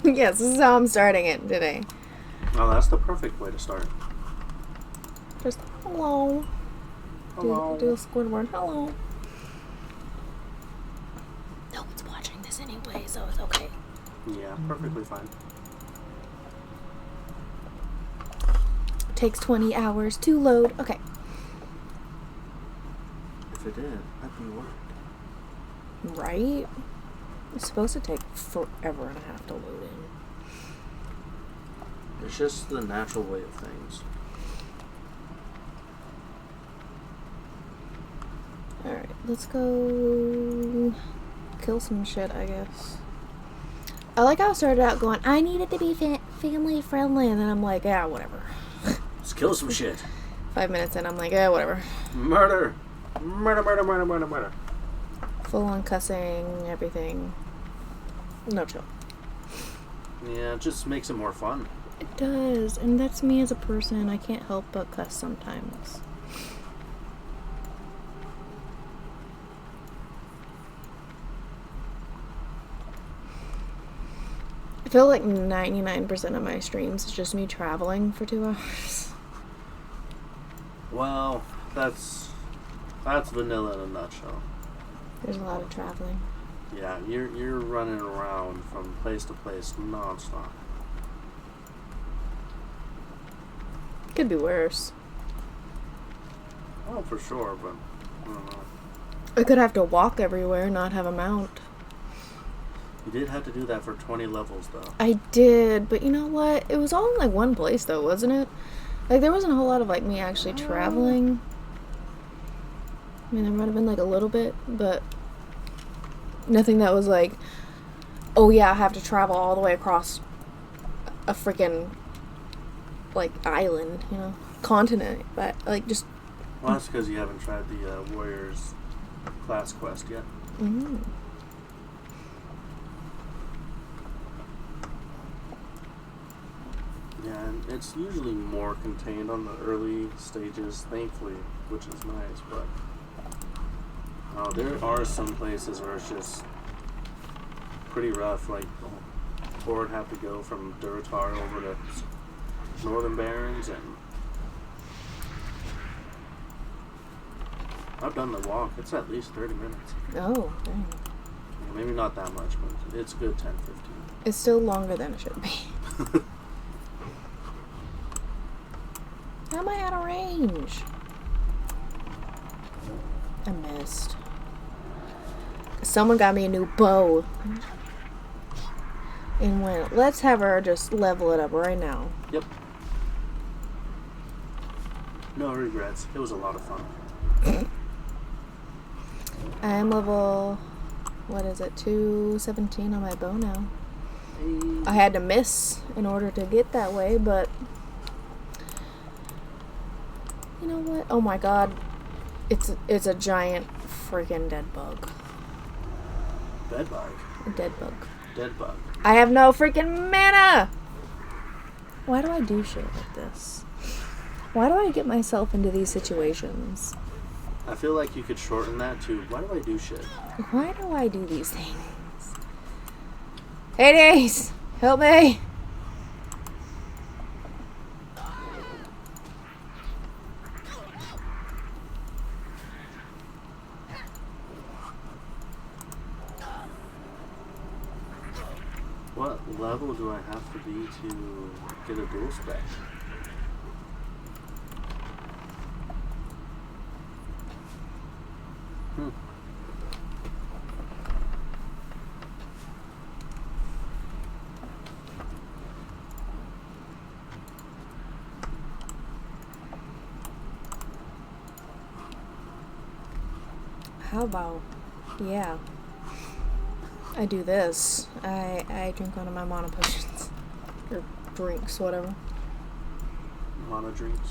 Yes, this is how I'm starting it today. Oh, that's the perfect way to start. Just hello. Hello. Do a Squidward. Hello. No one's watching this anyway, so it's okay. Yeah, perfectly fine. It takes 20 hours to load. Okay. If it did, I'd be worried. Right? It's supposed to take forever and a half to load in. It's just the natural way of things. Alright, let's go kill some shit, I guess. I like how I started out going, I need it to be family friendly, and then I'm like, yeah, whatever. Let's kill some shit. 5 minutes in, I'm like, yeah, whatever. Murder. Murder, murder, murder, murder, murder. Full on cussing, everything. No chill. Yeah, it just makes it more fun. It does, and that's me as a person. I can't help but cuss sometimes. I feel like 99% of my streams is just me traveling for 2 hours. Well, that's vanilla in a nutshell. There's a lot of traveling. Yeah, you're running around from place to place nonstop. Could be worse. Oh, for sure, but I don't know. I could have to walk everywhere, not have a mount. You did have to do that for 20 levels, though. I did, but you know what? It was all in like one place, though, wasn't it? Like, there wasn't a whole lot of like me actually traveling. I mean, there might have been like a little bit, but nothing that was like, oh yeah, I have to travel all the way across a freaking like island, you know, continent, but like just. Well, that's because you haven't tried the Warriors class quest yet. Mm-hmm. Yeah, and it's usually more contained on the early stages, thankfully, which is nice, but there are some places where it's just pretty rough, like the Horde have to go from Duratar over to Northern Barrens, and I've done the walk. It's at least 30 minutes. Oh, dang. Yeah, maybe not that much, but it's a good 10-15. It's still longer than it should be. How am I out of range? I missed. Someone got me a new bow. And went, let's have her just level it up right now. Yep. No regrets. It was a lot of fun. I am level, what is it, 217 on my bow now. Hey. I had to miss in order to get that way, but you know what? Oh my god. It's a giant freaking dead bug. Dead bug. A dead bug. Dead bug. I have no freaking mana! Why do I do shit like this? Why do I get myself into these situations? I feel like you could shorten that to, why do I do shit? Why do I do these things? Hey, Days! Help me! What level do I have to be to get a dual spec? How about, yeah, I do this. I drink one of my mana potions. Or drinks, whatever. Mana drinks.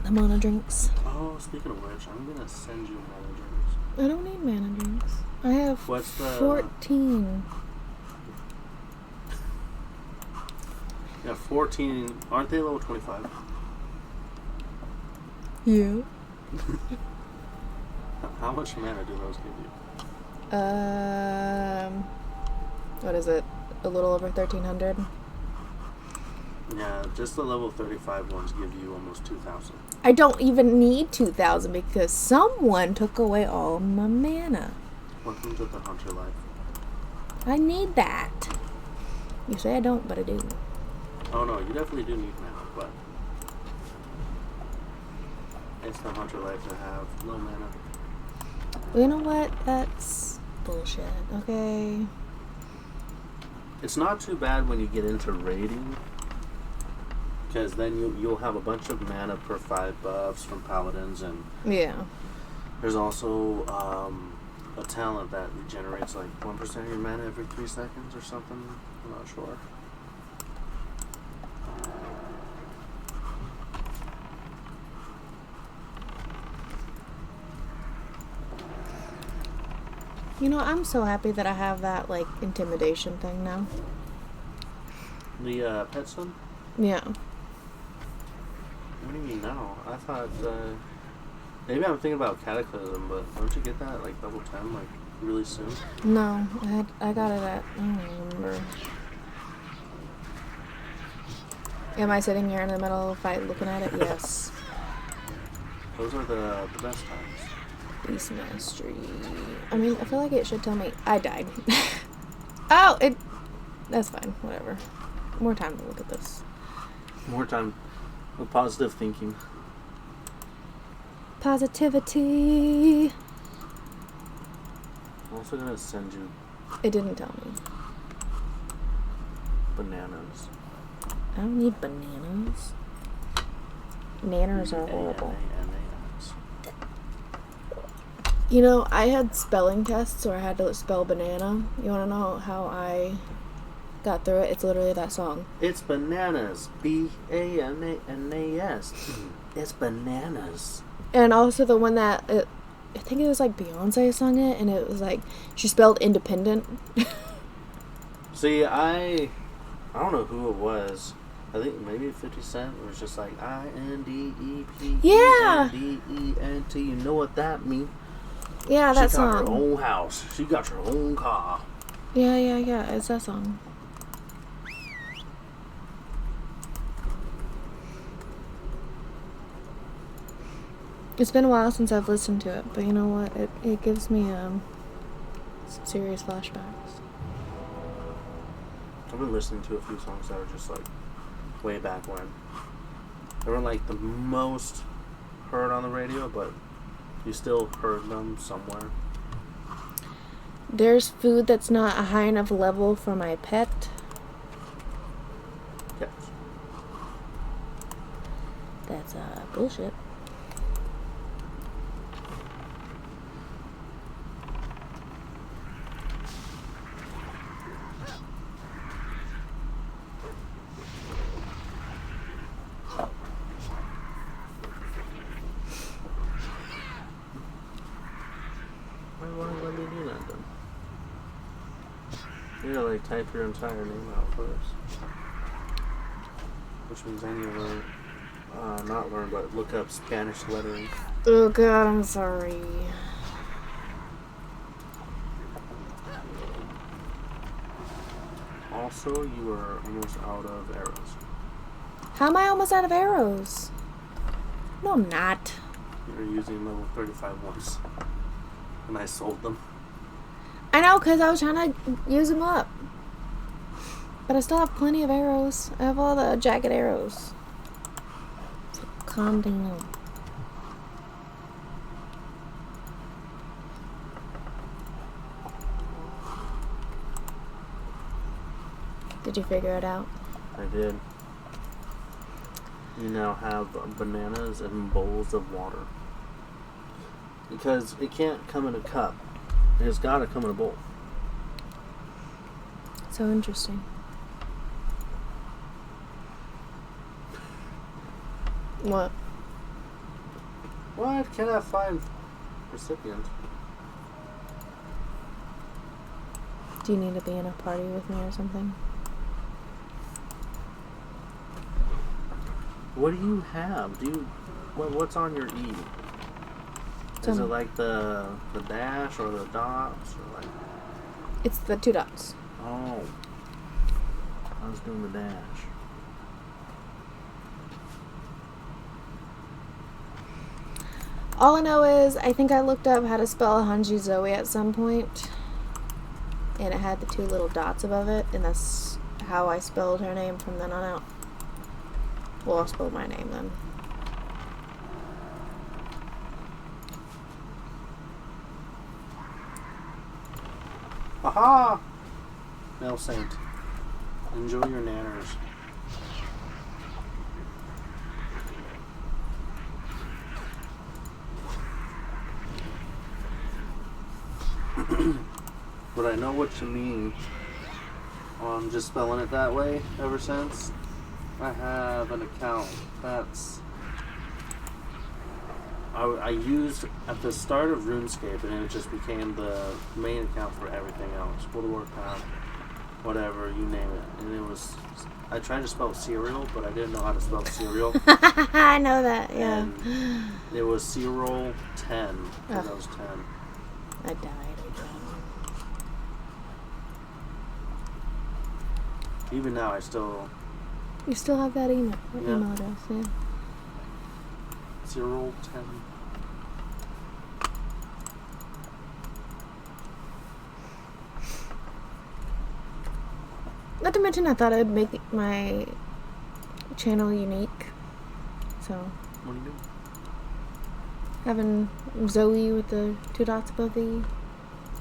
The mana drinks. Oh, speaking of which, I'm gonna send you mana drinks. I don't need mana drinks. I have 14. Yeah, 14. Aren't they level 25? Yeah. How much mana do those give you? What is it? a little over 1,300. Yeah, just the level 35 ones give you almost 2,000. I don't even need 2,000 because someone took away all my mana. Welcome to the Hunter life. I need that. You say I don't, but I do. Oh no, you definitely do need mana, but it's the Hunter life to have low mana. Well, you know what? That's bullshit. Okay. It's not too bad when you get into raiding, because then you'll have a bunch of mana per 5 buffs from paladins, and Yeah. there's also a talent that regenerates like 1% of your mana every 3 seconds or something. I'm not sure. You know, I'm so happy that I have that, like, intimidation thing now. The pet son? Yeah. What do you mean now? I thought maybe I'm thinking about Cataclysm, but don't you get that like level 10 like really soon? No, I got it at, I don't remember. Am I sitting here in the middle of a fight looking at it? Yes. Those are the best times. Beast Mastery. I mean, I feel like it should tell me I died. Oh, that's fine. Whatever. More time to look at this. More time with positive thinking. Positivity. I'm also gonna send you It didn't tell me. bananas. I don't need bananas. Nanners are horrible. B-A-N-A-N-A-S. You know, I had spelling tests where I had to spell banana. You want to know how I got through it? It's literally that song. It's bananas. B-A-N-A-N-A-S. It's bananas. And also the one that, I think it was like Beyonce sung it, and it was like, she spelled independent. See, I don't know who it was. I think maybe 50 Cent was just like I-N-D-E-P-E-N-D-E-N-T. You know what that means? Yeah, that She song. got her own house. She got her own car. Yeah, it's that song. It's been a while since I've listened to it, but you know what? It gives me some serious flashbacks. I've been listening to a few songs that are just like way back when. They weren't like the most heard on the radio, but you still heard them somewhere. There's food that's not a high enough level for my pet. Yes. That's bullshit. Why let me do that then? You gotta like type your entire name out first. Which means I need to learn, not learn, but look up Spanish lettering. Oh god, I'm sorry. Also, you are almost out of arrows. How am I almost out of arrows? No, I'm not. You're using level 35 ones. And I sold them. I know, because I was trying to use them up. But I still have plenty of arrows. I have all the jagged arrows. So calm down. Did you figure it out? I did. You now have bananas and bowls of water. Because it can't come in a cup. It's gotta come in a bowl. So interesting. What? What? Can I find recipient? Do you need to be in a party with me or something? What do you have? What's on your E? Is it like the dash or the dots or like? It's the 2 dots. Oh. I was doing the dash. All I know is I think I looked up how to spell Hanji Zoe at some point, and it had the 2 little dots above it, and that's how I spelled her name from then on out. Well, I'll spell my name then. Aha! Male Saint. Enjoy your nanners. But I know what you mean. I'm just spelling it that way ever since. I have an account that's I used at the start of RuneScape, and then it just became the main account for everything else. World of Warcraft, whatever, you name it. And it was, I tried to spell cereal, but I didn't know how to spell cereal. I know that, yeah. And it was Cereal 10, because I was 10. I died again. Even now, I still... You still have that email Yeah. address, yeah. Cereal 10. Not to mention, I thought I'd make my channel unique. So, What do you do? having Zoe with the 2 dots above the E,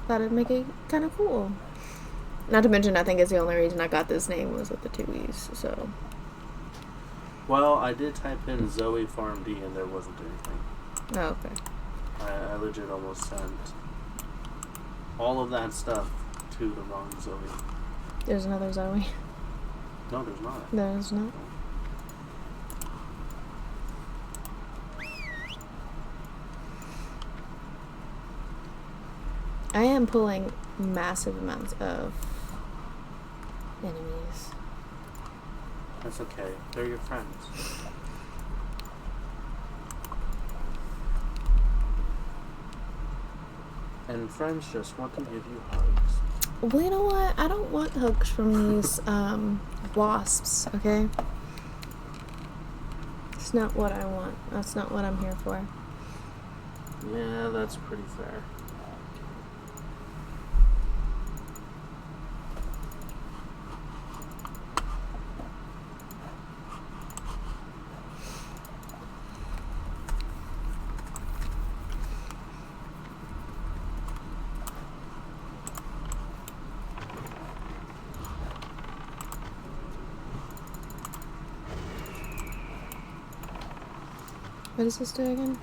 thought it'd make it kind of cool. Not to mention, I think it's the only reason I got this name was with the 2 E's, so. Well, I did type in Zoe Farm D, and there wasn't anything. Oh, okay. I legit almost sent all of that stuff to the wrong Zoe. There's another Zoe. No, there's not. There's not. I am pulling massive amounts of enemies. That's okay. They're your friends. And friends just want to give you hugs. Well, you know what? I don't want hugs from these wasps, okay? It's not what I want. That's not what I'm here for. Yeah, that's pretty fair. What does this do again?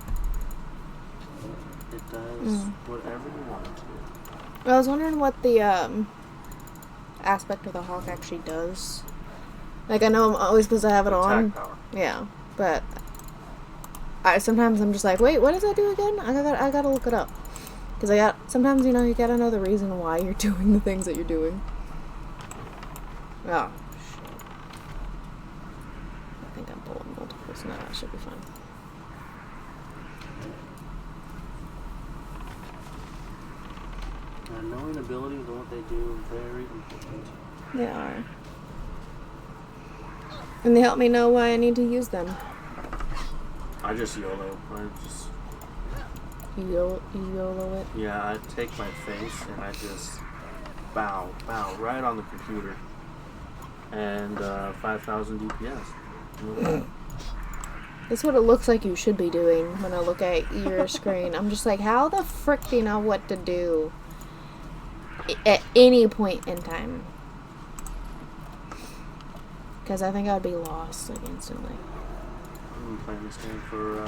It does whatever you want it to. Well, I was wondering what the aspect of the hawk actually does. Like, I know I'm always supposed to have it on. Attack power. Yeah, but sometimes I'm just like, wait, what does that do again? I gotta look it up. Because sometimes, you know, you gotta know the reason why you're doing the things that you're doing. Oh, shit. I think I'm pulling multiples now. That should be fun. And knowing abilities and what they do is very important. They are. And they help me know why I need to use them. I just YOLO. You YOLO it? Yeah, I take my face and I just bow right on the computer. And 5,000 DPS. That's what it looks like you should be doing when I look at your screen. I'm just like, how the frick do you know what to do at any point in time? Because I think I'd be lost, like, instantly. I've been playing this game for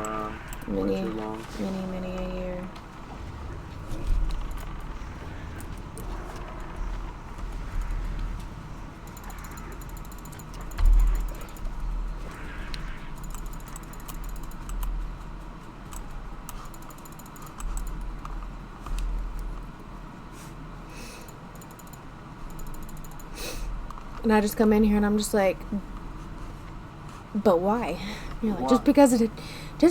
way Many, too long. many a year. And I just come in here and I'm just like, but why? You're like, Why? just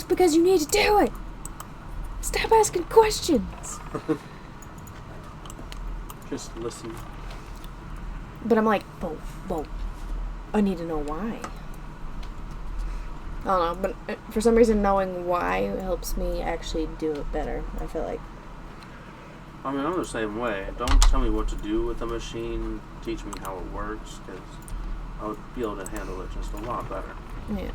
because you need to do it. Stop asking questions. Just listen. But I'm like, whoa. I need to know why. I don't know, but for some reason knowing why helps me actually do it better, I feel like. I mean, I'm the same way. Don't tell me what to do with the machine. Teach me how it works, because I would be able to handle it just a lot better. Yeah.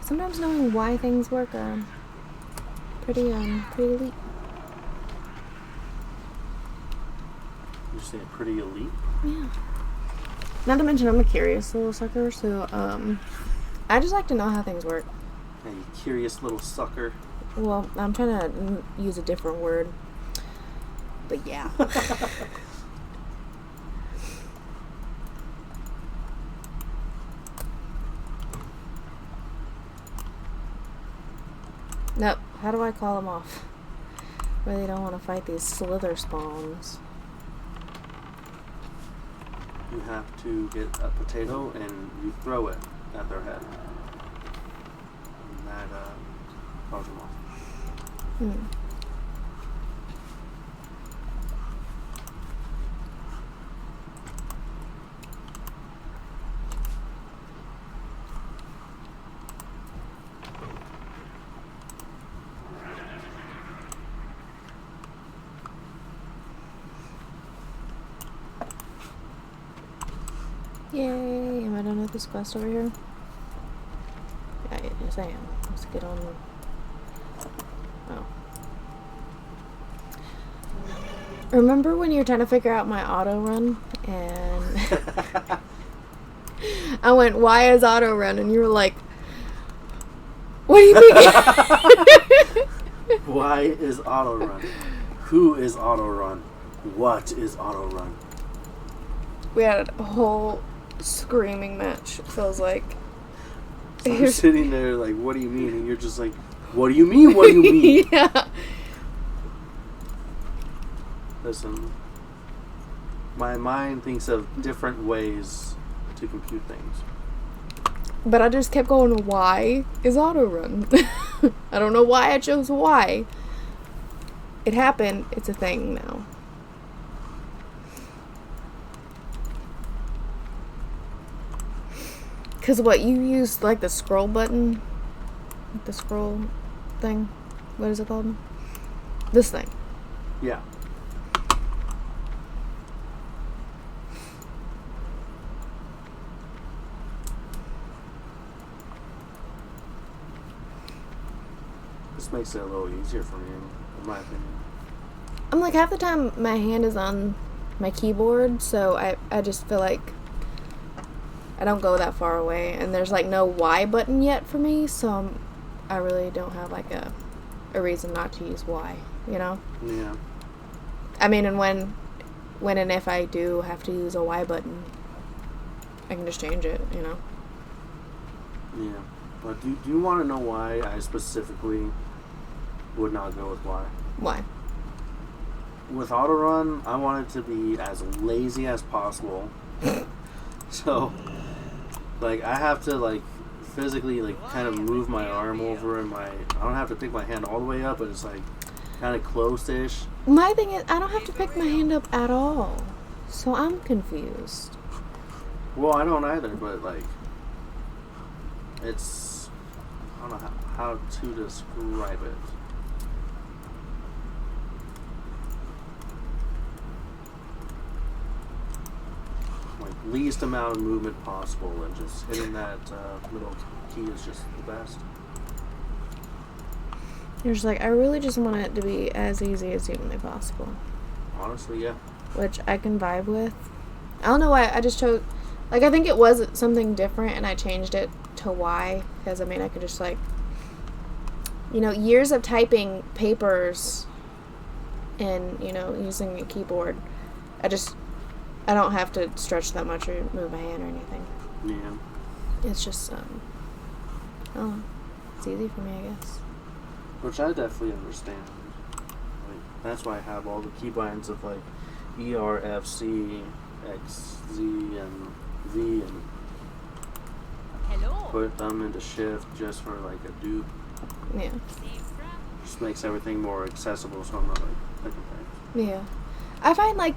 Sometimes knowing why things work are pretty elite. You say pretty elite? Yeah. Not to mention I'm a curious little sucker, so I just like to know how things work. Yeah, you curious little sucker. Well, I'm trying to use a different word. But yeah. Nope. How do I call them off? Really don't want to fight these slither spawns. You have to get a potato and you throw it at their head. And that calls them off. Yay! Am I done with this quest over here? Yeah, yes I am. Let's get on. Oh. Remember when you were trying to figure out my auto run and I went, "Why is auto run?" and you were like, "What do you think?" Why is auto run? Who is auto run? What is auto run? We had a whole screaming match, it feels like. So I'm sitting there like, what do you mean? And you're just like, what do you mean? What do you mean? Yeah. Listen, my mind thinks of different ways to compute things. But I just kept going, why is auto run? I don't know why I chose why. It happened. It's a thing now. Because what, you used like the scroll button? The scroll thing? What is it called? This thing. Yeah. This makes it a little easier for me, in my opinion. I'm like, half the time my hand is on my keyboard, so I just feel like I don't go that far away, and there's like no Y button yet for me, so I really don't have like a reason not to use Y, you know? Yeah. I mean, and when and if I do have to use a Y button, I can just change it, you know? Yeah. But do you want to know why I specifically would not go with Y? Why? With auto run, I want it to be as lazy as possible. So, like, I have to, like, physically, like, kind of move my arm over and I don't have to pick my hand all the way up, but it's, like, kind of close-ish. My thing is, I don't have to pick my hand up at all, so I'm confused. Well, I don't either, but, like, it's, I don't know how to describe it. Least amount of movement possible, and just hitting that middle key is just the best. You're just like, I really just want it to be as easy as humanly possible. Honestly, yeah. Which I can vibe with. I don't know why I just chose, like, I think it was something different and I changed it to Y, because I mean I could just, like, you know, years of typing papers and, you know, using a keyboard, I don't have to stretch that much or move my hand or anything. Yeah. It's just, oh, it's easy for me, I guess. Which I definitely understand. Like, that's why I have all the keybinds of, like, E, R, F, C, X, Z, and V, and put them into shift just for, like, a dupe. Yeah. just makes everything more accessible, so I'm not like picking things. Yeah. I find like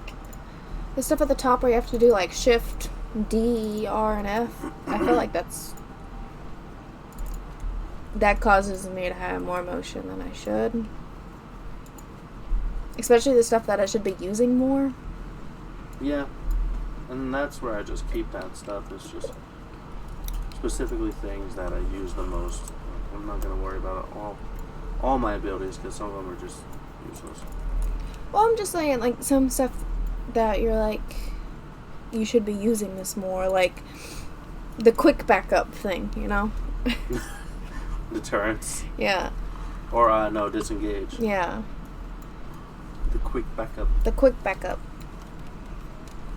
the stuff at the top where you have to do like Shift, D, R, and F, I feel like that causes me to have more motion than I should. Especially the stuff that I should be using more. Yeah. And that's where I just keep that stuff. It's just specifically things that I use the most. I'm not going to worry about all my abilities because some of them are just useless. Well, I'm just saying, like, some stuff that you're like, you should be using this more, like the quick backup thing, you know? Deterrence. Yeah. Or, no, disengage. Yeah. The quick backup. The quick backup.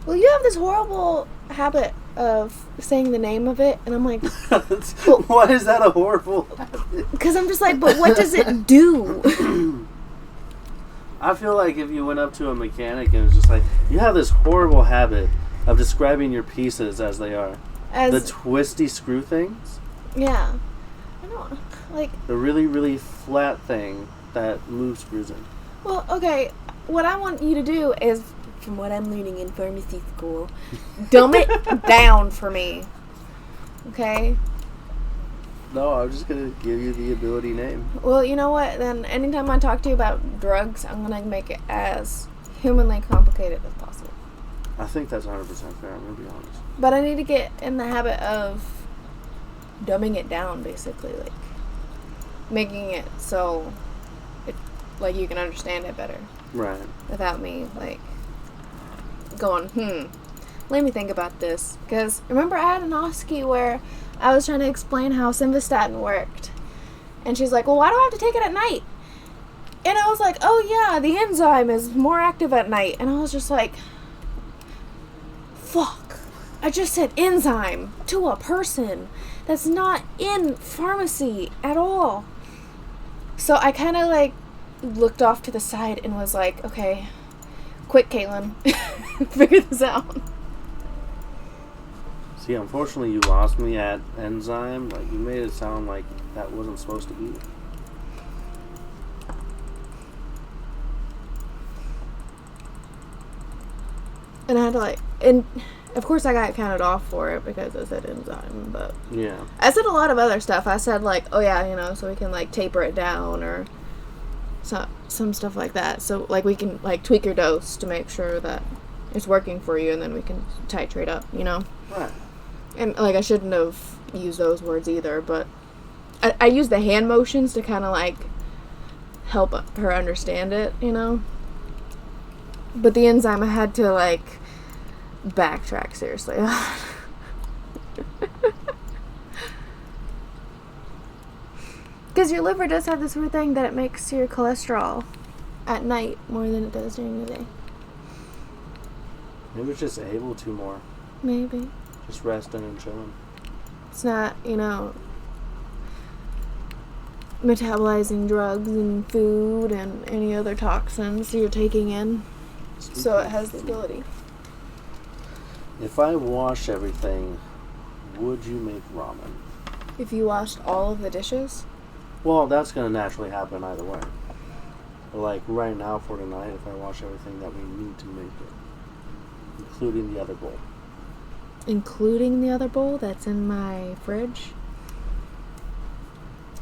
Well, you have this horrible habit of saying the name of it, and I'm like... well, why is that a horrible habit? Because I'm just like, but what does it do? I feel like if you went up to a mechanic and was just like, you have this horrible habit of describing your pieces as they are. The twisty screw things? Yeah. I don't, like... The really, really flat thing that moves screws in. Well, okay, what I want you to do is, from what I'm learning in pharmacy school, dumb it down for me. Okay? No, I'm just going to give you the ability name. Well, you know what? Then anytime I talk to you about drugs, I'm going to make it as humanly complicated as possible. I think that's 100% fair, I'm going to be honest. But I need to get in the habit of dumbing it down, basically. Like, making it so, like, you can understand it better. Right. Without me, like, going, let me think about this. Because, remember I had an OSCE where I was trying to explain how simvastatin worked. And she's like, well, why do I have to take it at night? And I was like, oh yeah, the enzyme is more active at night. And I was just like, fuck. I just said enzyme to a person that's not in pharmacy at all. So I kind of like looked off to the side and was like, okay, quick, Caitlin, figure this out. See, unfortunately, you lost me at enzyme. Like, you made it sound like that wasn't supposed to be. And I had to like, and of course I got counted off for it because I said enzyme, but yeah, I said a lot of other stuff. I said like, oh yeah, you know, so we can like taper it down or some stuff like that. So like we can like tweak your dose to make sure that it's working for you, and then we can titrate up, you know. Right. And like I shouldn't have used those words either, but I used the hand motions to kind of like help her understand it, you know. But the enzyme I had to like backtrack seriously. Because your liver does have this weird thing that it makes your cholesterol at night more than it does during the day. Maybe it's just able to more. Maybe. Just resting and chilling. It's not, you know, metabolizing drugs and food and any other toxins you're taking in. So it has the ability. If I wash everything, would you make ramen? If you washed all of the dishes? Well, that's going to naturally happen either way. But like right now for tonight, if I wash everything that we need to make it, including the other bowl. Including the other bowl that's in my fridge?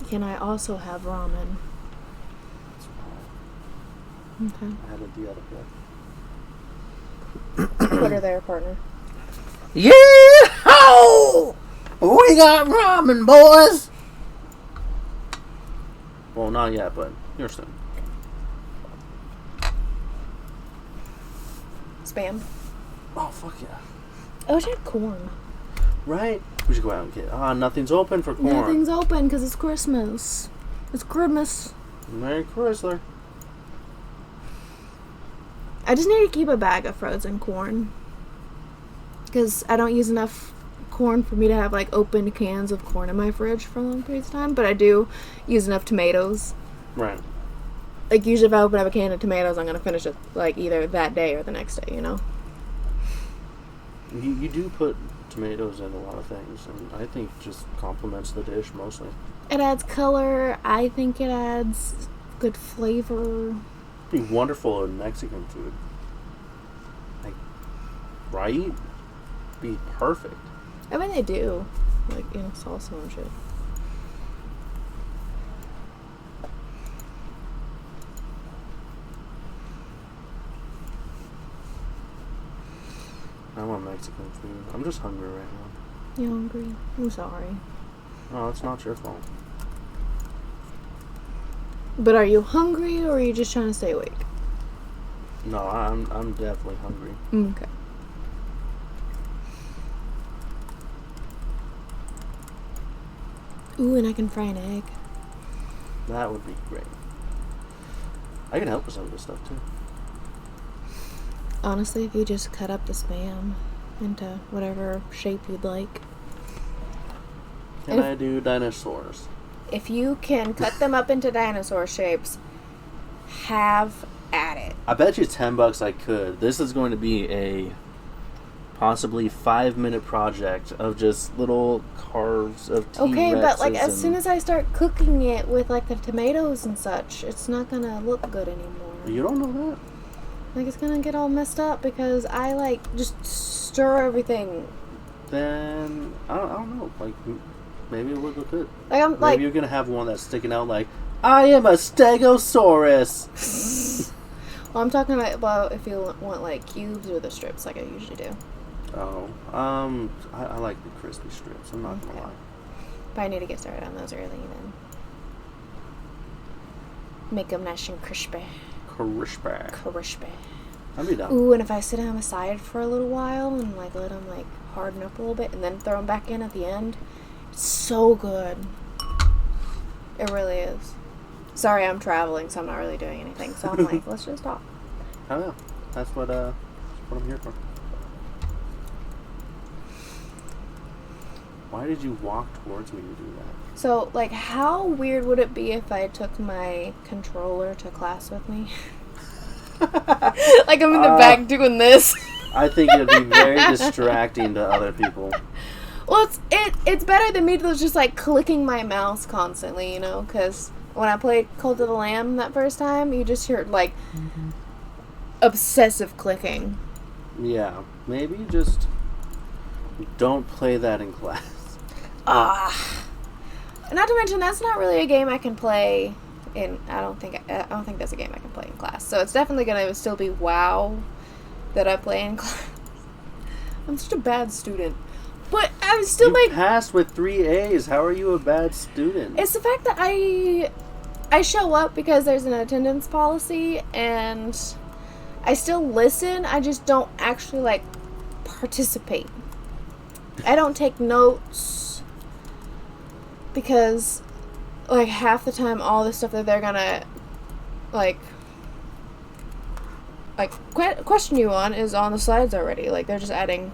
Can I also have ramen? That's fine. Okay. I added the other bowl. Put her there, partner. Yeah! We got ramen, boys! Well, not yet, but you're soon. Spam. Oh, fuck yeah. I wish I had corn. Right? We should go out and get... nothing's open for corn. Nothing's open because it's Christmas. It's Christmas. Merry Chrysler. I just need to keep a bag of frozen corn. Because I don't use enough corn for me to have, like, open cans of corn in my fridge for long periods of time. But I do use enough tomatoes. Right. Like, usually if I open up a can of tomatoes, I'm going to finish it, like, either that day or the next day, you know? You do put tomatoes in a lot of things, and I think just complements the dish mostly. It adds color. I think it adds good flavor. Be wonderful in Mexican food. Like, right? Be perfect. I mean, they do. Like, salsa and shit. I want Mexican food. I'm just hungry right now. You hungry? I'm sorry. No, it's not your fault. But are you hungry, or are you just trying to stay awake? No, I'm definitely hungry. Okay. Ooh, and I can fry an egg. That would be great. I can help with some of this stuff too. Honestly, if you just cut up the Spam into whatever shape you'd like. Can I do dinosaurs? If you can cut them up into dinosaur shapes, have at it. I bet you $10 I could. This is going to be a possibly 5-minute project of just little carves of T-Rexes. Okay, but like as soon as I start cooking it with like the tomatoes and such, it's not gonna look good anymore. You don't know that? Like it's gonna get all messed up because I like just stir everything. Then I don't know. Like maybe it would look good. Like I'm Maybe like you're gonna have one that's sticking out like I am a Stegosaurus. well, I'm talking about if you want like cubes or the strips like I usually do. Oh, I like the crispy strips. I'm not gonna lie. But I need to get started on those early then. Make them nice and crispy. Crispy. I'll be done. Ooh, and if I sit them aside for a little while and like let them like harden up a little bit and then throw them back in at the end, it's so good. It really is. Sorry, I'm traveling, so I'm not really doing anything. So I'm like, let's just talk. I know. That's what I'm here for. Why did you walk towards me to do that? So, like, how weird would it be if I took my controller to class with me? Like, I'm in the back doing this. I think it would be very distracting to other people. Well, it's better than me just, like, clicking my mouse constantly, you know? Because when I played Cult of the Lamb that first time, you just heard, like, obsessive clicking. Yeah. Maybe just don't play that in class. Not to mention, that's not really a game I can play in. I don't think that's a game I can play in class. So it's definitely gonna still be WoW that I play in class. I'm such a bad student, but I'm still You passed with 3 A's. How are you a bad student? It's the fact that I show up because there's an attendance policy, and I still listen. I just don't actually like participate. I don't take notes. Because, like, half the time, all the stuff that they're gonna, like question you on is on the slides already. Like, they're just adding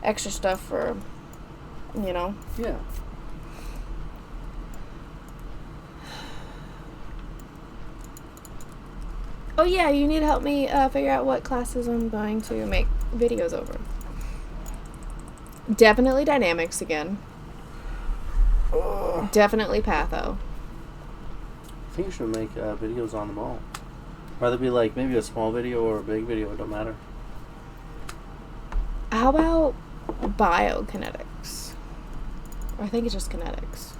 extra stuff for, you know. Yeah. Oh, yeah, you need to help me figure out what classes I'm going to make videos over. Definitely Dynamics again. Definitely Patho. I think you should make videos on them all. Whether it be like maybe a small video or a big video, it don't matter. How about biokinetics? Or I think it's just kinetics.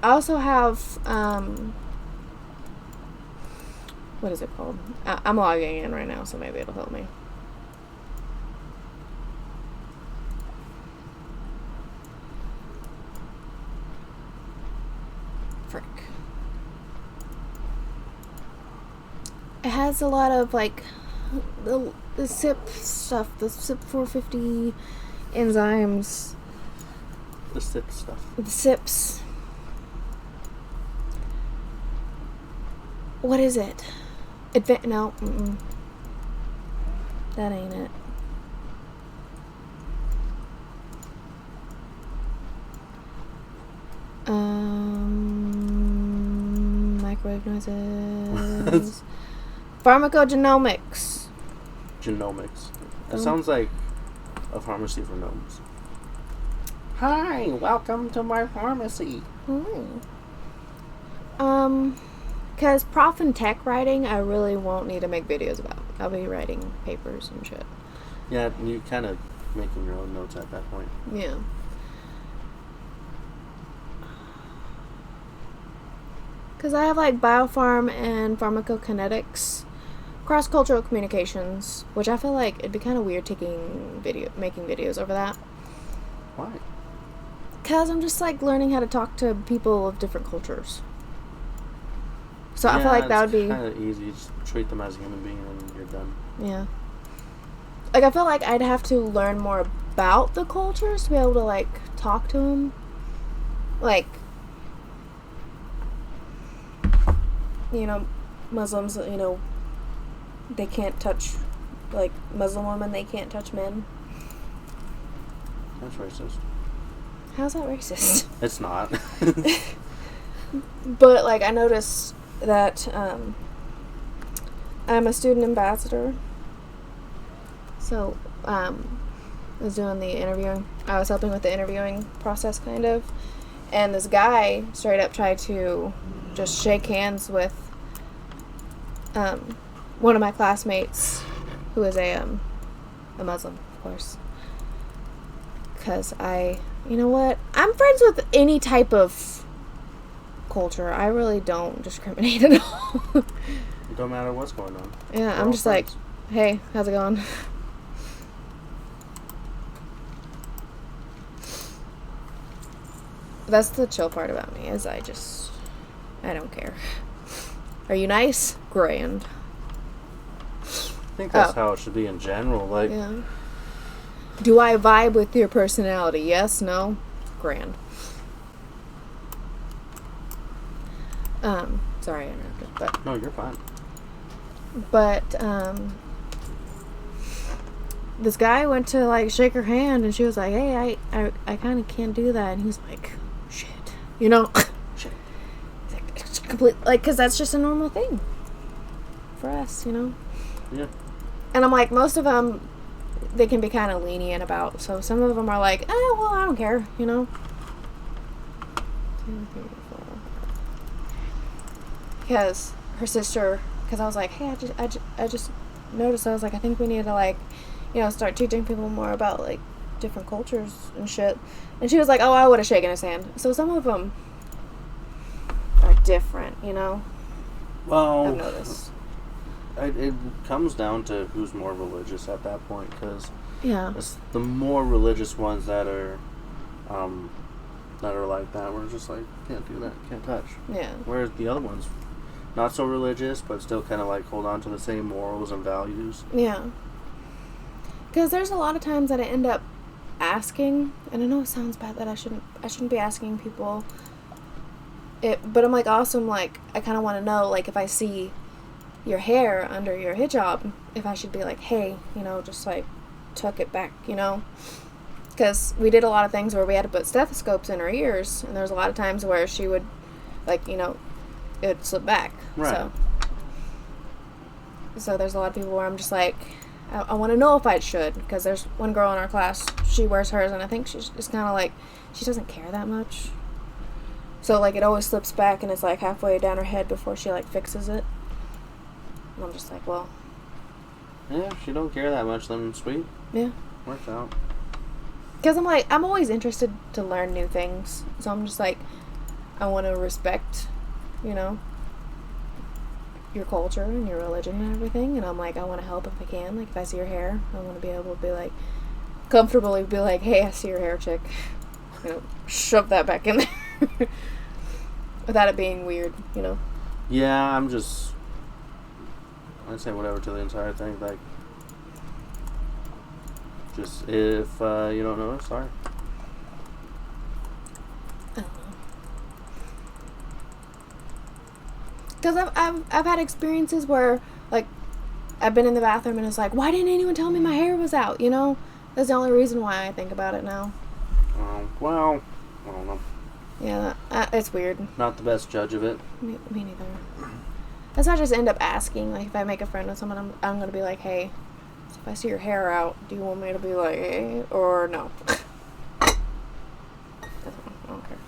I also have, what is it called? I'm logging in right now, so maybe it'll help me. Frick. It has a lot of, like, the SIP stuff, the SIP 450 enzymes. The SIP stuff. The SIPs. What is it? No. That ain't it. Microwave noises. Pharmacogenomics. Genomics. That sounds like a pharmacy for gnomes. Hi, welcome to my pharmacy. Because prof and tech writing, I really won't need to make videos about. I'll be writing papers and shit. Yeah, you kind of making your own notes at that point. Yeah. Because I have like biopharm and pharmacokinetics, cross-cultural communications, which I feel like it'd be kind of weird making videos over that. Why? Because I'm just like learning how to talk to people of different cultures. So I feel like that would be kind of easy. Just treat them as a human being and you're done. Yeah. Like, I feel like I'd have to learn more about the cultures to be able to, like, talk to them. Like, you know, Muslims, you know, they can't touch, like, Muslim women, they can't touch men. That's racist. How's that racist? It's not. But, like, I noticed that I'm a student ambassador. So, I was doing the interviewing. I was helping with the interviewing process, kind of. And this guy straight up tried to just shake hands with one of my classmates, who is a Muslim, of course. Because you know what? I'm friends with any type of culture. I really don't discriminate at all. It don't matter what's going on. Yeah, We're I'm all just friends. like, hey, how's it going? That's the chill part about me, is I don't care. Are you nice? Grand. I think that's how it should be in general. Like, Yeah. Do I vibe with your personality? Yes, no? Grand. Sorry I interrupted, but no, you're fine. this guy went to like shake her hand and she was like, hey, I kind of can't do that, and he was like, shit, you know. Shit. He's like, it's complete, like, because that's just a normal thing for us, you know. Yeah. And I'm like, most of them they can be kind of lenient about, so some of them are like, well, I don't care, you know. Because her sister, because I was like, hey, I just noticed, I was like, I think we need to, like, you know, start teaching people more about, like, different cultures and shit. And she was like, oh, I would have shaken his hand. So some of them are different, you know. Well, I've noticed. it comes down to who's more religious at that point, because Yeah. it's the more religious ones that are like that. We're just like, can't do that, can't touch. Yeah. Whereas the other ones, not so religious, but still kind of like hold on to the same morals and values. Yeah. Because there's a lot of times that I end up asking, and I know it sounds bad that I shouldn't be asking people it, but I'm like, awesome, like, I kind of want to know, like, if I see your hair under your hijab, if I should be like, hey, you know, just like tuck it back, you know. Because we did a lot of things where we had to put stethoscopes in her ears, and there's a lot of times where she would, like, you know, it would slip back. Right. So there's a lot of people where I'm just like, I want to know if I should, because there's one girl in our class, she wears hers, and I think she's just kind of like, she doesn't care that much. So, like, it always slips back, and it's like halfway down her head before she, like, fixes it. And I'm just like, well. Yeah, if you don't care that much, then sweet. Yeah. Works out. Because I'm like, I'm always interested to learn new things. So I'm just like, I want to respect, you know, your culture and your religion and everything. And I'm like, I want to help if I can. Like, if I see your hair, I want to be able to be like, comfortably be like, hey, I see your hair, chick. You know, shove that back in there. Without it being weird, you know. Yeah, I'd say whatever to the entire thing. Like, just if you don't know, sorry. I don't know. Because I've had experiences where, like, I've been in the bathroom and it's like, why didn't anyone tell me my hair was out, you know? That's the only reason why I think about it now. Well, I don't know. Yeah, it's weird. Not the best judge of it. Me neither. That's why I just end up asking. Like, if I make a friend with someone, I'm going to be like, hey, so if I see your hair out, do you want me to be like, hey, or no? I don't care.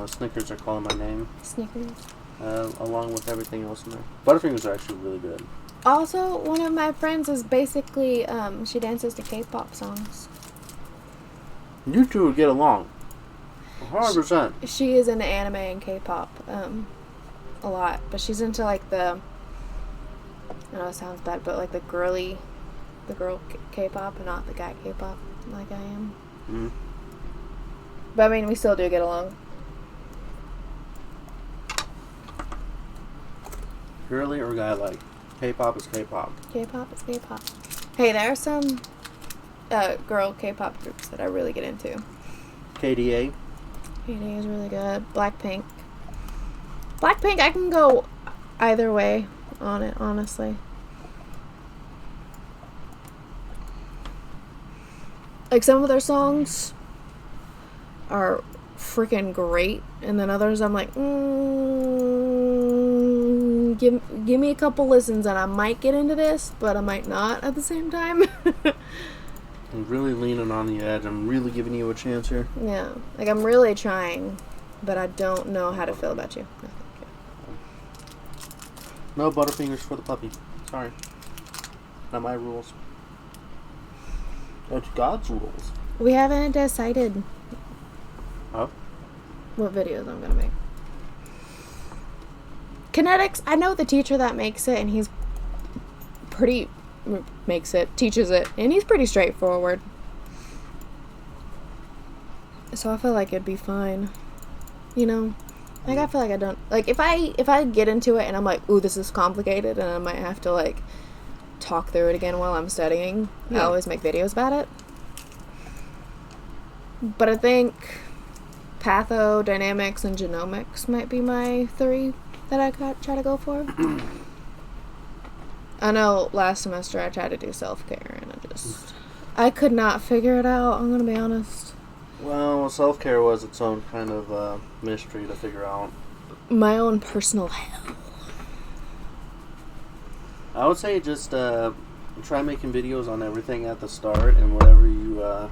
Snickers are calling my name, Snickers. along with everything else in there. Butterfingers are actually really good. Also, one of my friends is basically, she dances to K-pop songs. You two would get along. 100%. She is into anime and K-pop, a lot. But she's into, like, I know it sounds bad, but, like, the girl K-pop and not the guy K-pop, like I am. Mm-hmm. But, I mean, we still do get along. Girly or guy like? K-pop is K-pop. K-pop is K-pop. Hey, there are some girl K-pop groups that I really get into. KDA. KDA is really good. Blackpink. Blackpink, I can go either way on it, honestly. Like, some of their songs are freaking great, and then others I'm like, give me a couple listens and I might get into this, but I might not at the same time. I'm really leaning on the edge. I'm really giving you a chance here. Yeah, like, I'm really trying, but I don't know how to feel about you. No Butterfingers for the puppy. Sorry. Not my rules. It's God's rules. We haven't decided Oh? what videos I'm gonna make. Kinetics, I know the teacher that makes it, and he's teaches it, and he's pretty straightforward. So I feel like it'd be fine. You know? Like, I feel like I don't, like, if I get into it and I'm like, ooh, this is complicated, and I might have to, like, talk through it again while I'm studying, I always make videos about it. But I think pathodynamics and genomics might be my 3 that I try to go for. I know last semester I tried to do self-care, and I could not figure it out, I'm gonna be honest. Well, self-care was its own kind of mystery to figure out. My own personal hell. I would say just try making videos on everything at the start, and whatever you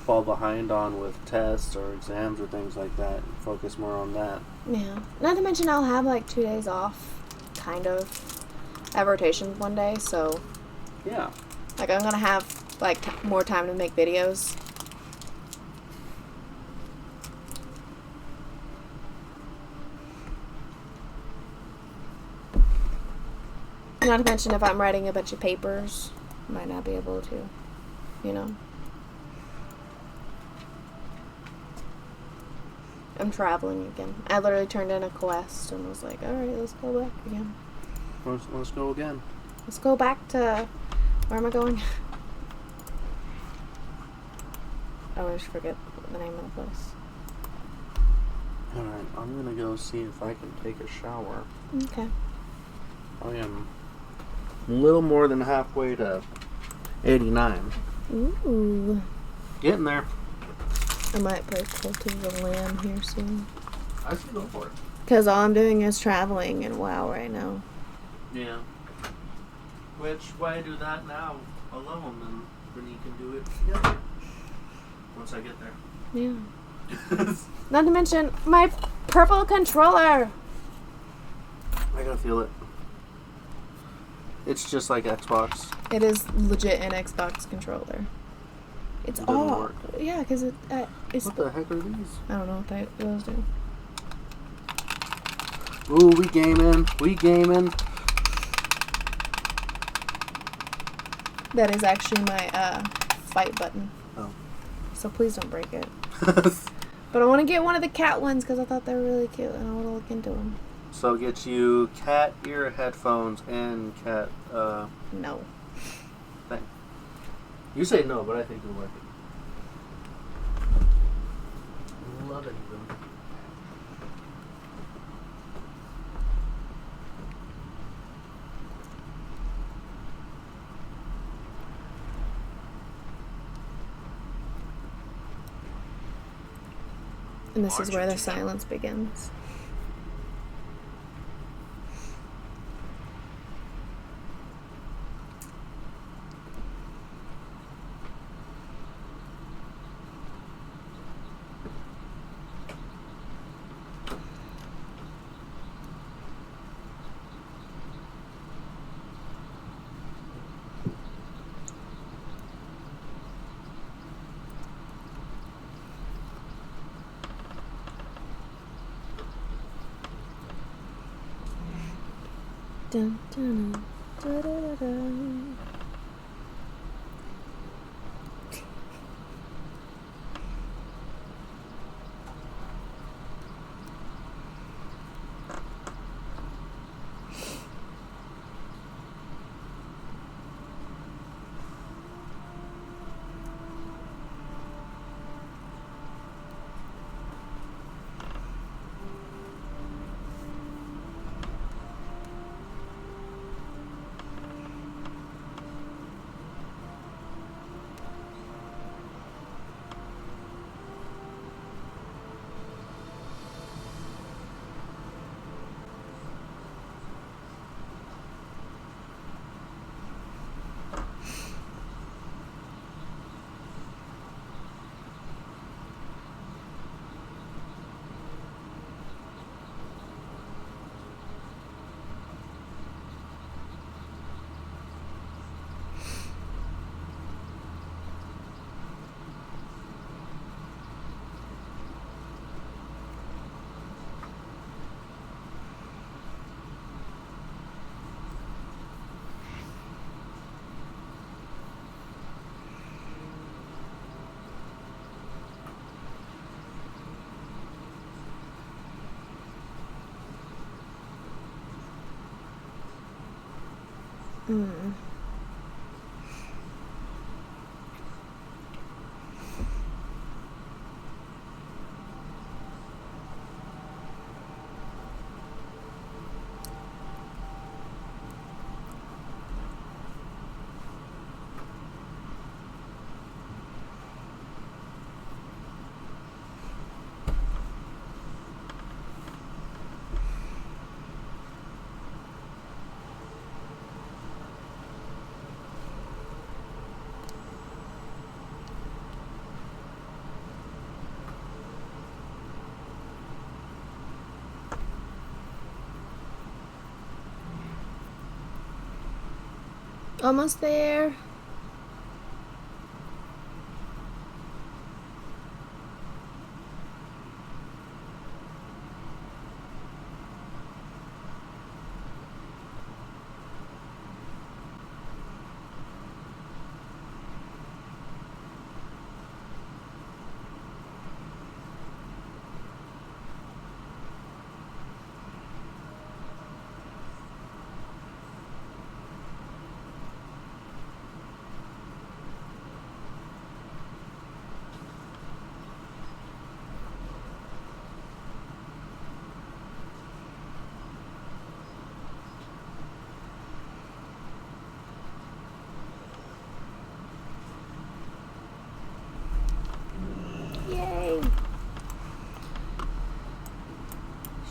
fall behind on with tests or exams or things like that, focus more on that. Yeah. Not to mention I'll have, like, 2 days off, kind of. I have rotations one day, so... Yeah. Like, I'm gonna have, like, more time to make videos. Not to mention if I'm writing a bunch of papers, I might not be able to, you know. I'm traveling again. I literally turned in a quest and was like, alright, let's go back again. Let's go again. Let's go back to... Where am I going? I always forget the name of the place. Alright, I'm gonna go see if I can take a shower. Okay. I am a little more than halfway to 89. Ooh. Getting there. I might play Cult of the Lamb here soon. I should go for it. Because all I'm doing is traveling and WoW right now. Yeah. Which, why do that now alone and when you can do it together? Once I get there. Yeah. Not to mention my purple controller. I gotta feel it. It's just like Xbox. It is legit an Xbox controller. It's It doesn't all work. yeah, because it's. What the heck are these? I don't know what those do. Ooh, we gaming. We gaming. That is actually my fight button. Oh. So please don't break it. But I want to get one of the cat ones because I thought they were really cute and I want to look into them. So get you cat ear headphones and cat No. thing. You say no, but I think you'll like it. Love it even. And this is where the silence begins. Dun, dun, dun, da, da, da, da. Hmm. Almost there. Yay!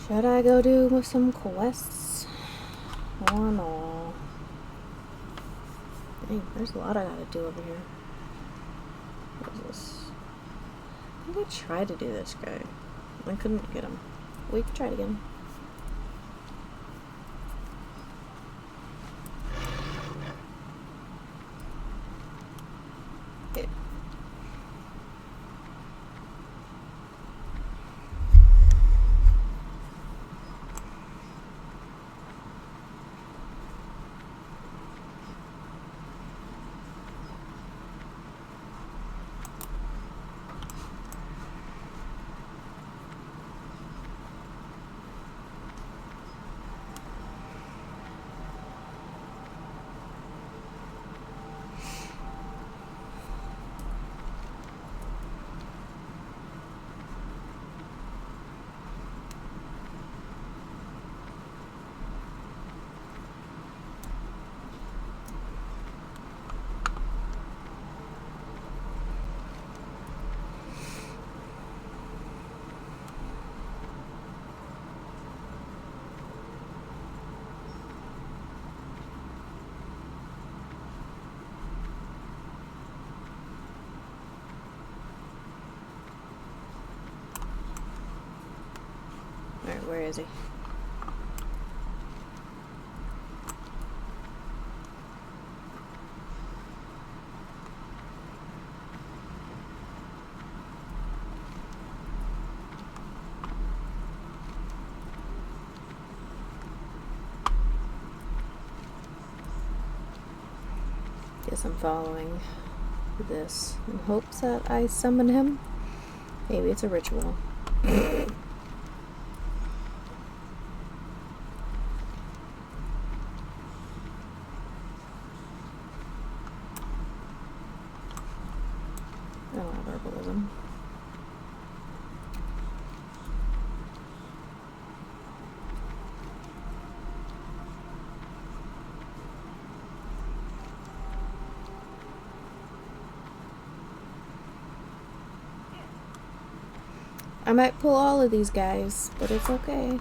Should I go do some quests or no? Dang, there's a lot I gotta do over here. What is this? I think I tried to do this guy. I couldn't get him. We could try it again. Okay. Alright, where is he? guess I'm following this in hopes that I summon him. Maybe it's a ritual. Oh, verbalism. I might pull all of these guys, but it's okay.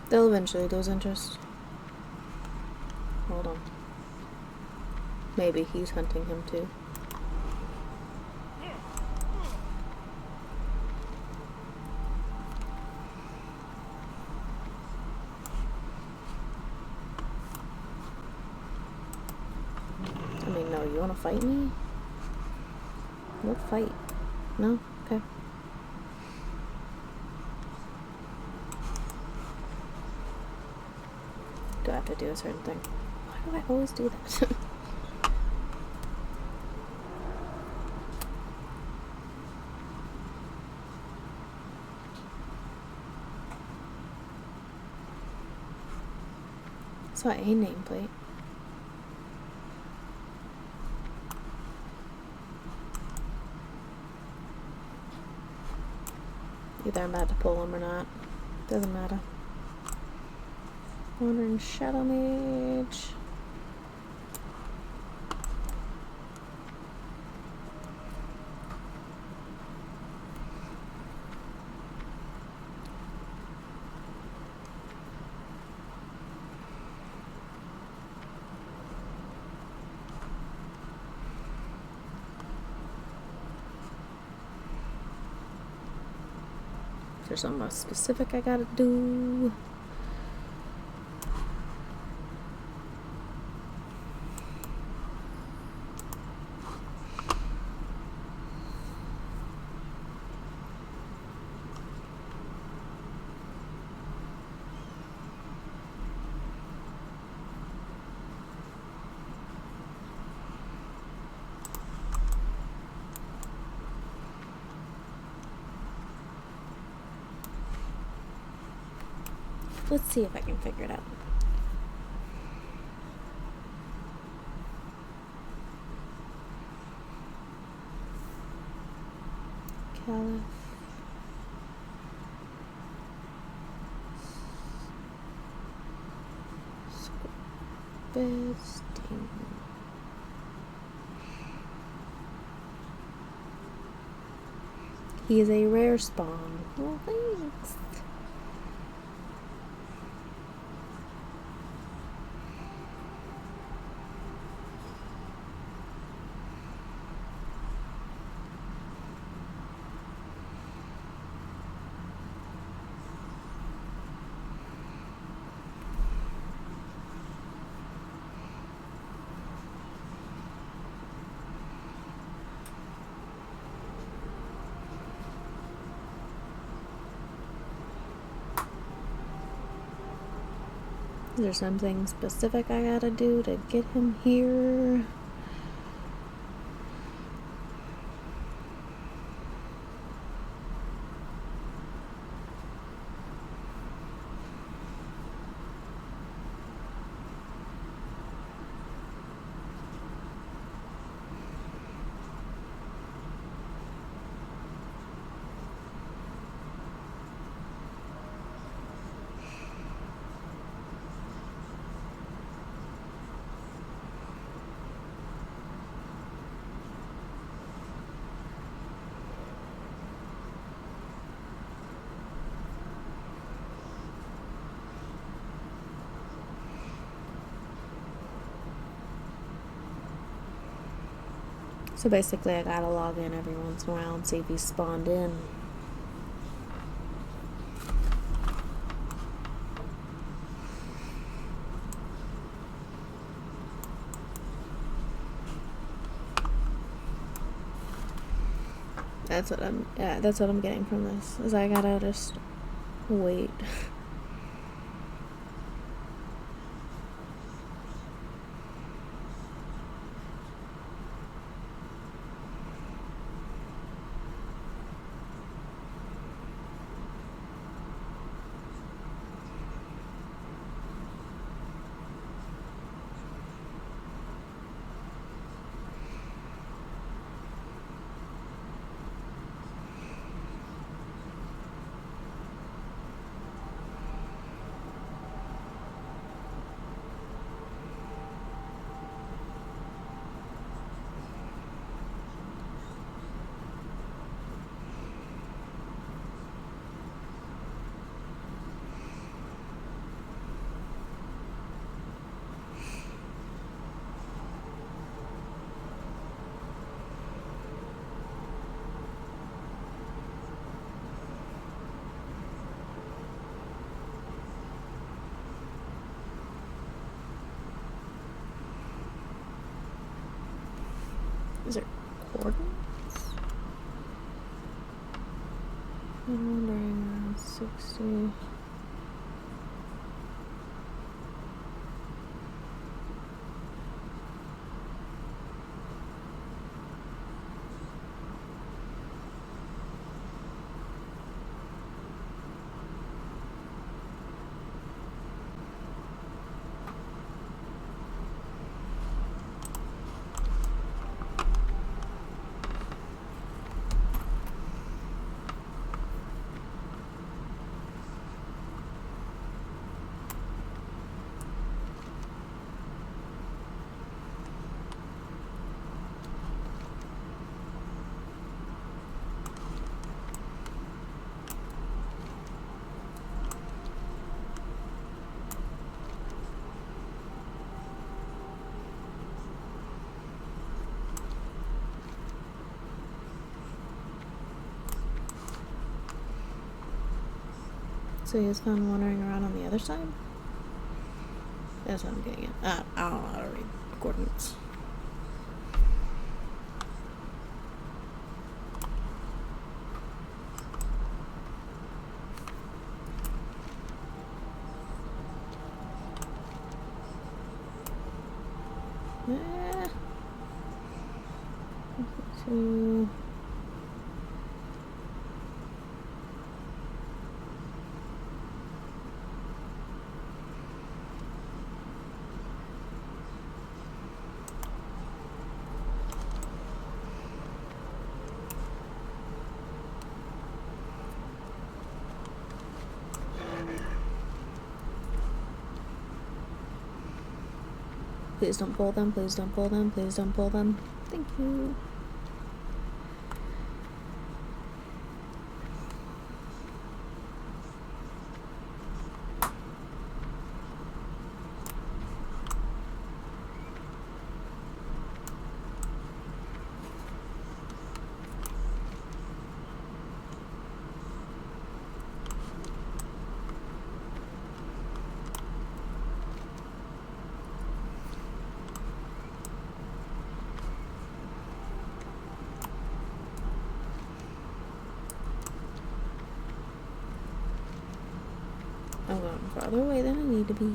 They'll eventually lose interest. Hold on. Maybe he's hunting him too. I mean, no, you wanna fight me? We'll fight. No? Okay. Do I have to do a certain thing? Why do I always do that? Saw a nameplate. Either I'm about to pull him or not. Doesn't matter. Wandering Shadow Mage. Is there something specific I gotta do? Let's see if I can figure it out. Caliph. Sting. He is a rare spawn. Well, thanks. Is there something specific I gotta do to get him here? So basically I gotta log in every once in a while and see if he's spawned in. That's what I'm getting from this. Is I gotta just wait. Is it coordinates? I'm wondering around 60. So he was found wandering around on the other side? That's what I'm getting at. I don't know how to read coordinates. Two. Please don't pull them, please don't pull them, please don't pull them. Thank you. I'm going farther away than I need to be.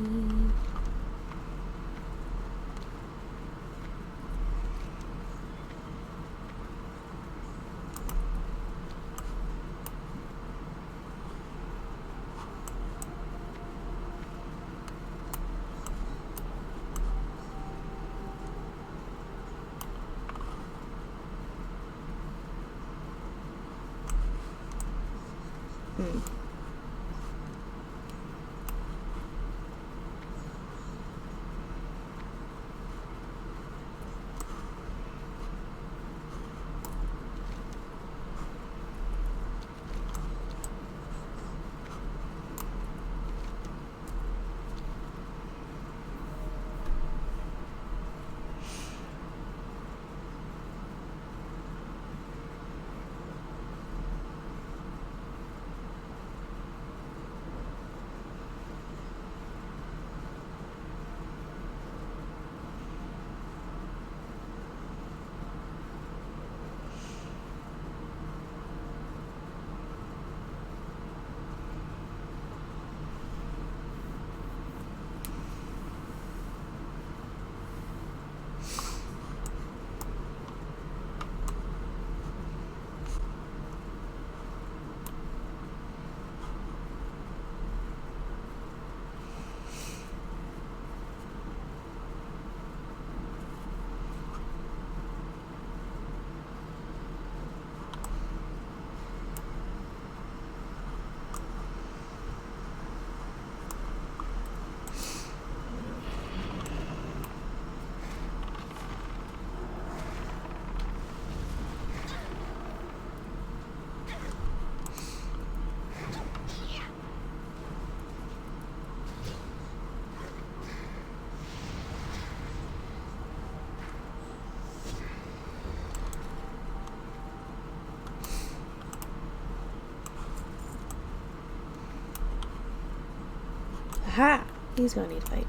Aha! He's gonna need to fight.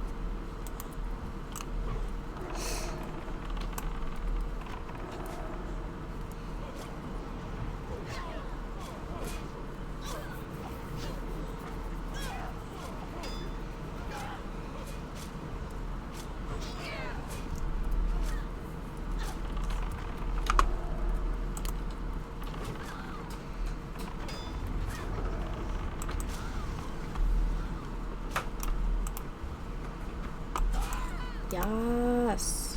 Yes.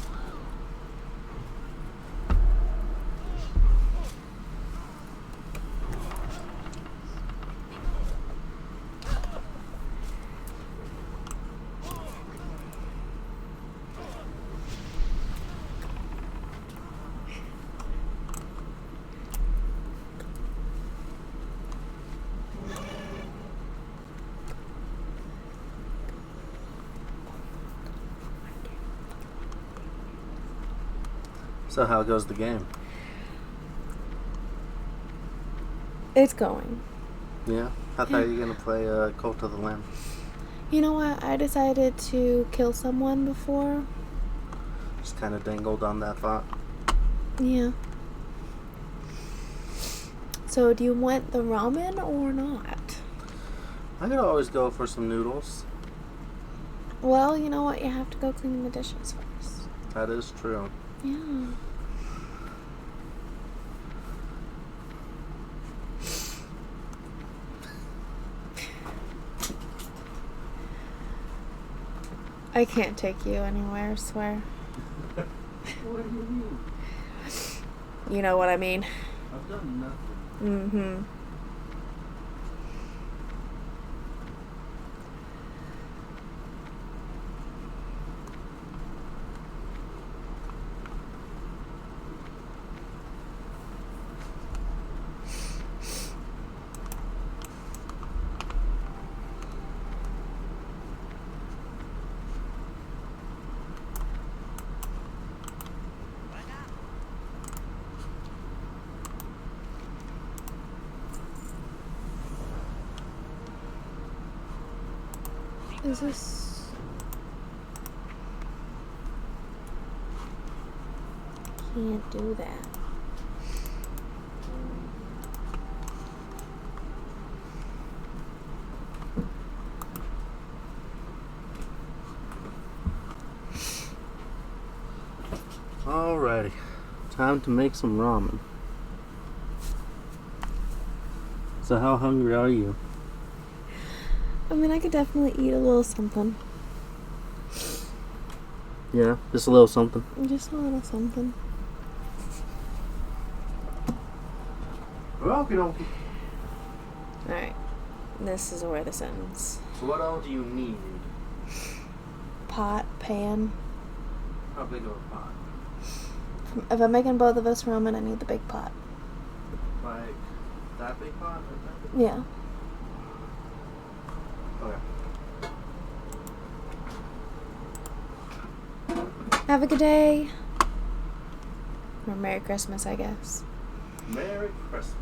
So how goes the game? It's going. Yeah? I thought you were going to play Cult of the Lamb. You know what? I decided to kill someone before. Just kind of dangled on that thought. Yeah. So, do you want the ramen or not? I could always go for some noodles. Well, you know what? You have to go clean the dishes first. That is true. Yeah. I can't take you anywhere, I swear. What do you mean? You know what I mean. I've done nothing. Mm-hmm. Is this... Can't do that. Alrighty. Time to make some ramen. So how hungry are you? I mean, I could definitely eat a little something. Yeah, just a little something. Just a little something. Okie dokie. Alright. This is where this ends. So what all do you need? Pot, pan. How big of a pot? If I'm making both of us ramen, I need the big pot. Like that big pot? Or that? Yeah. Okay. Have a good day. Or Merry Christmas, I guess. Merry Christmas.